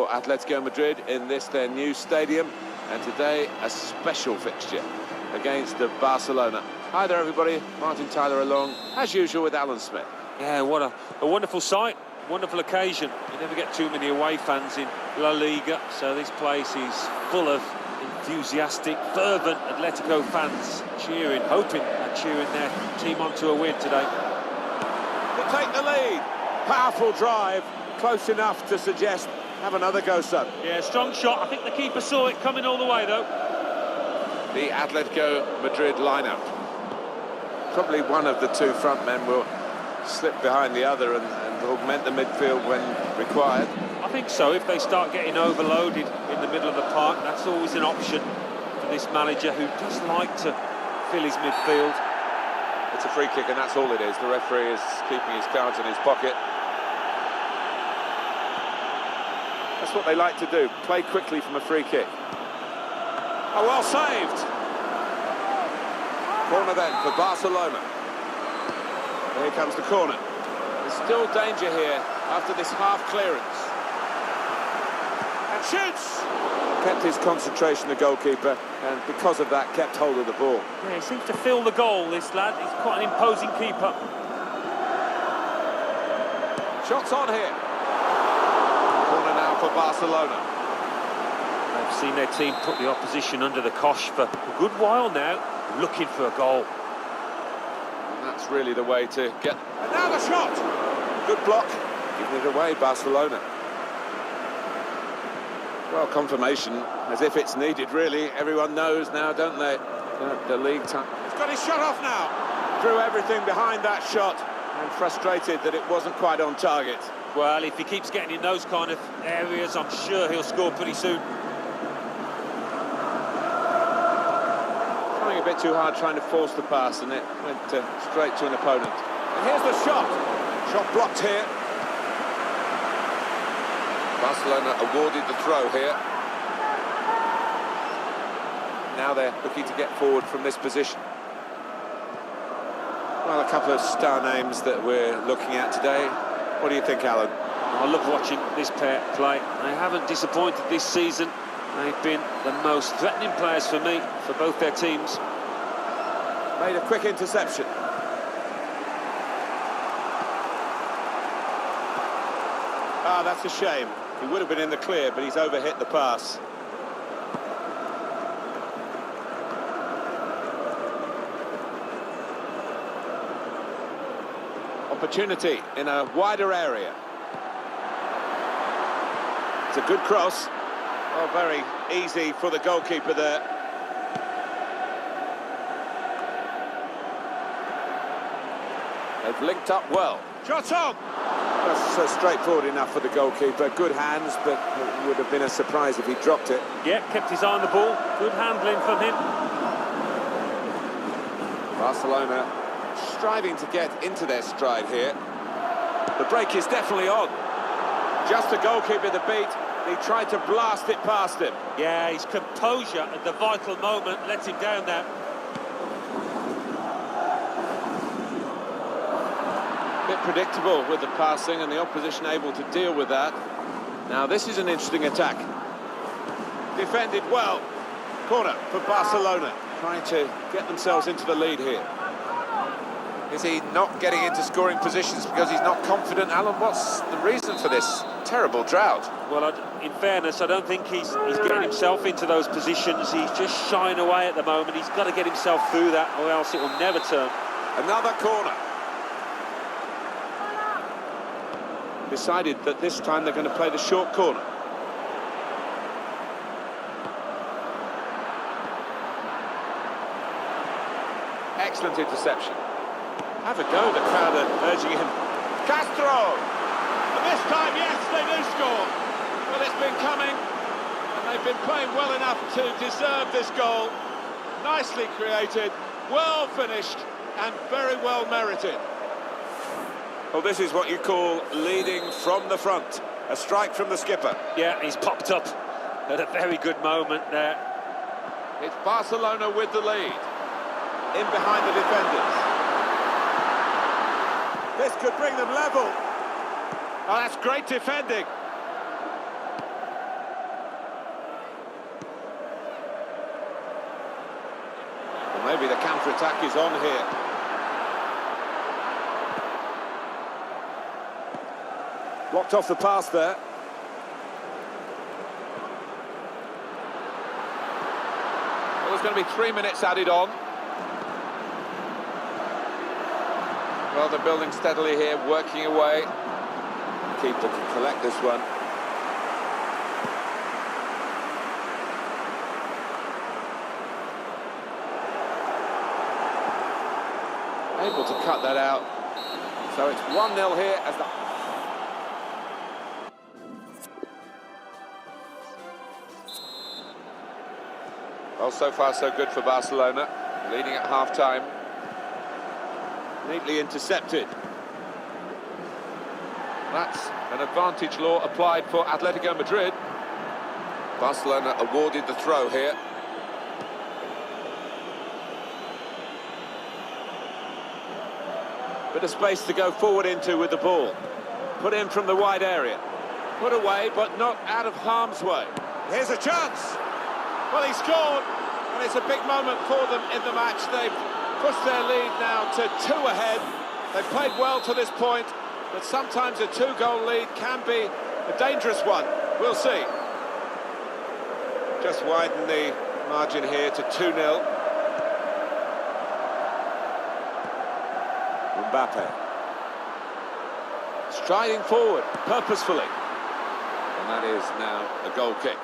Atletico Madrid in their new stadium, and today a special fixture against Barcelona. Hi there everybody, Martin Tyler along, as usual with Alan Smith. Yeah, what a wonderful sight, wonderful occasion. You never get too many away fans in La Liga, so this place is full of enthusiastic, fervent Atletico fans cheering, hoping and cheering their team on to a win today. To take the lead, powerful drive, close enough to suggest have another go, son. Yeah, strong shot. I think the keeper saw it coming all the way though. The Atletico Madrid lineup. Probably one of the two front men will slip behind the other and augment the midfield when required. I think so. If they start getting overloaded in the middle of the park, that's always an option for this manager who does like to fill his midfield. It's a free kick and that's all it is. The referee is keeping his cards in his pocket. That's what they like to do, play quickly from a free kick. Oh, well saved. Corner then for Barcelona. Here comes the corner. There's still danger here after this half clearance. And shoots! Kept his concentration, the goalkeeper, and because of that, kept hold of the ball. Yeah, he seems to fill the goal, this lad. He's quite an imposing keeper. Shots on here. Corner now for Barcelona. They've seen their team put the opposition under the cosh for a good while now, looking for a goal. And that's really the way to get... And now the shot! Good block. Giving it away, Barcelona. Well, confirmation, as if it's needed, really. Everyone knows now, don't they? The league time. He's got his shot off now. Threw everything behind that shot and frustrated that it wasn't quite on target. Well, if he keeps getting in those kind of areas, I'm sure he'll score pretty soon. Trying a bit too hard, trying to force the pass, and it went straight to an opponent. And here's the shot. Shot blocked here. Barcelona awarded the throw here. Now they're looking to get forward from this position. Well, a couple of star names that we're looking at today. What do you think, Alan? I love watching this pair play. They haven't disappointed this season. They've been the most threatening players for me, for both their teams. Made a quick interception. Ah, that's a shame. He would have been in the clear, but he's overhit the pass. Opportunity in a wider area. It's a good cross. Oh, very easy for the goalkeeper there. They've linked up well. Shot on! That's straightforward enough for the goalkeeper. Good hands, but it would have been a surprise if he dropped it. Yeah, kept his eye on the ball. Good handling from him. Barcelona striving to get into their stride here. The break is definitely on. Just the goalkeeper the beat. He tried to blast it past him. Yeah, his composure at the vital moment lets him down there. Bit predictable with the passing and the opposition able to deal with that. Now this is an interesting attack. Defended well. Corner for Barcelona, trying to get themselves into the lead here. Is he not getting into scoring positions because he's not confident? Alan, what's the reason for this terrible drought? Well, in fairness, I don't think he's getting himself into those positions. He's just shying away at the moment. He's got to get himself through that, or else it will never turn. Another corner. Decided that this time they're going to play the short corner. Excellent interception. Have a go, the crowd are urging him. Castro! And this time, yes, they do score. Well, it's been coming, and they've been playing well enough to deserve this goal. Nicely created, well finished, and very well merited. Well, this is what you call leading from the front. A strike from the skipper. Yeah, he's popped up at a very good moment there. It's Barcelona with the lead. In behind the defenders. This could bring them level. Oh, that's great defending. Maybe the counter-attack is on here. Blocked off the pass there. Well, there's going to be 3 minutes added on. Well, they're building steadily here, working away. Keeper can collect this one. Able to cut that out. So it's 1-0 here as the... Well, so far so good for Barcelona, leading at half-time. Neatly intercepted. That's an advantage law applied for Atletico Madrid. Barcelona awarded the throw here. Bit of space to go forward into with the ball. Put in from the wide area. Put away, but not out of harm's way. Here's a chance. Well, he scored, and it's a big moment for them in the match. They've pushed their lead now to 2 ahead. They've played well to this point, but sometimes a 2-goal lead can be a dangerous one. We'll see. Just widen the margin here to 2-0. Mbappe. Striding forward, purposefully. And that is now a goal kick.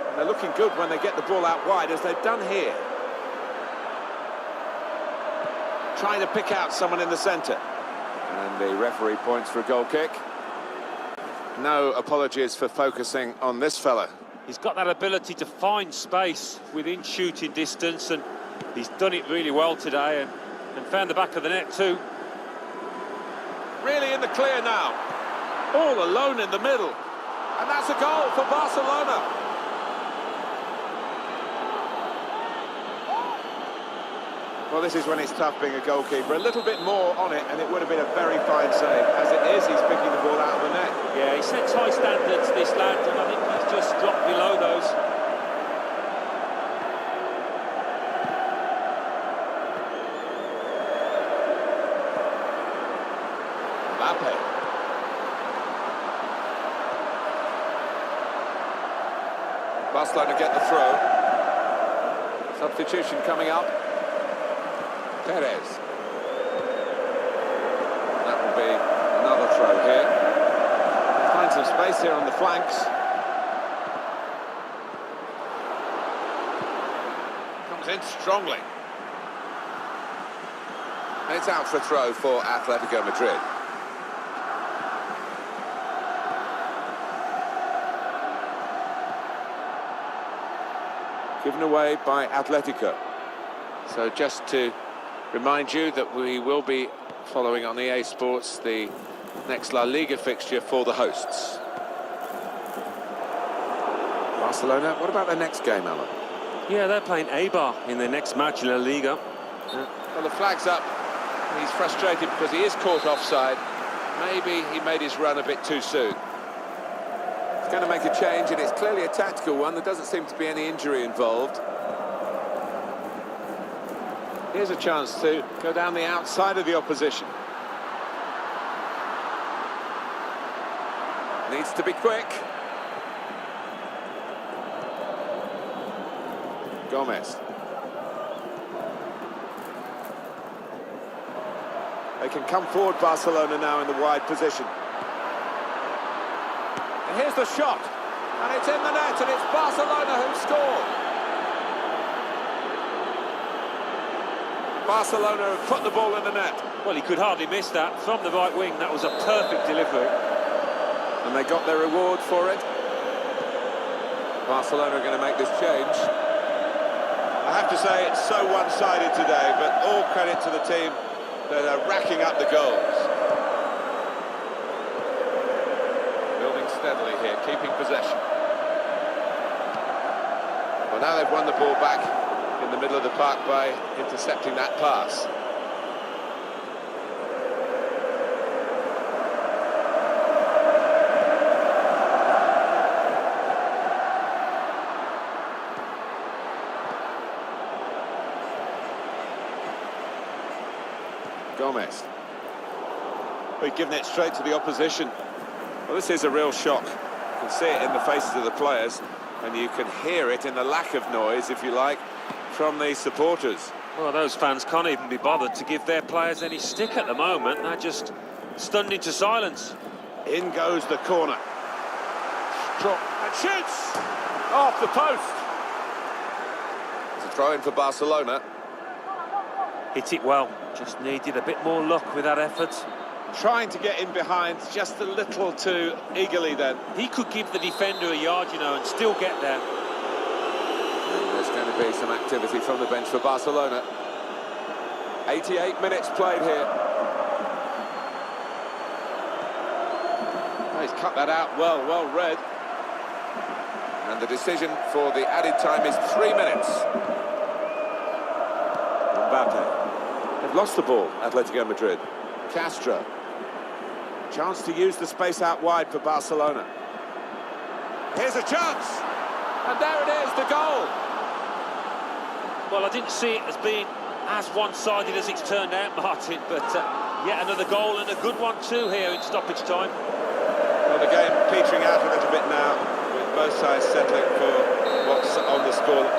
And they're looking good when they get the ball out wide, as they've done here. Trying to pick out someone in the centre. And the referee points for a goal kick. No apologies for focusing on this fella. He's got that ability to find space within shooting distance, and he's done it really well today and found the back of the net too. Really in the clear now. All alone in the middle. And that's a goal for Barcelona. Well, this is when it's tough being a goalkeeper. A little bit more on it, and it would have been a very fine save. As it is, he's picking the ball out of the net. Yeah, he sets high standards, this lad, and I think he's just dropped below those. Mbappe. Barcelona get the throw. Substitution coming up. Perez. That will be another throw here. Find some space here on the flanks. Comes in strongly. And it's out for a throw for Atletico Madrid. Given away by Atletico. So just to remind you that we will be following on EA Sports the next La Liga fixture for the hosts. Barcelona, what about their next game, Alan? Yeah, they're playing Eibar in their next match in La Liga. Well, the flag's up. He's frustrated because he is caught offside. Maybe he made his run a bit too soon. He's going to make a change, and it's clearly a tactical one. There doesn't seem to be any injury involved. Here's a chance to go down the outside of the opposition. Needs to be quick. Gomez. They can come forward, Barcelona, now in the wide position. And here's the shot. And it's in the net, and it's Barcelona who score. Barcelona have put the ball in the net. Well, he could hardly miss that. From the right wing, that was a perfect delivery. And they got their reward for it. Barcelona are going to make this change. I have to say, it's so one-sided today, but all credit to the team that are racking up the goals. Building steadily here, keeping possession. Well, now they've won the ball back in the middle of the park by intercepting that pass. Gomez. We've given it straight to the opposition. Well, this is a real shock. You can see it in the faces of the players, and you can hear it in the lack of noise, if you like, from the supporters. Well, those fans can't even be bothered to give their players any stick at the moment. They're just stunned into silence. In goes the corner. Drop and shoots! Off the post. It's a throw-in for Barcelona. Hit it well. Just needed a bit more luck with that effort. Trying to get in behind just a little too eagerly then. He could give the defender a yard, you know, and still get there. And there's going to be some activity from the bench for Barcelona. 88 minutes played here. Oh, he's cut that out well read. And the decision for the added time is 3 minutes. Mbappe. They've lost the ball, Atletico Madrid. Castro. Chance to use the space out wide for Barcelona. Here's a chance! And there it is, the goal! Well, I didn't see it as being as one-sided as it's turned out, Martin, but yet another goal, and a good one too here in stoppage time. Well, the game petering out a little bit now, with both sides settling for what's on the score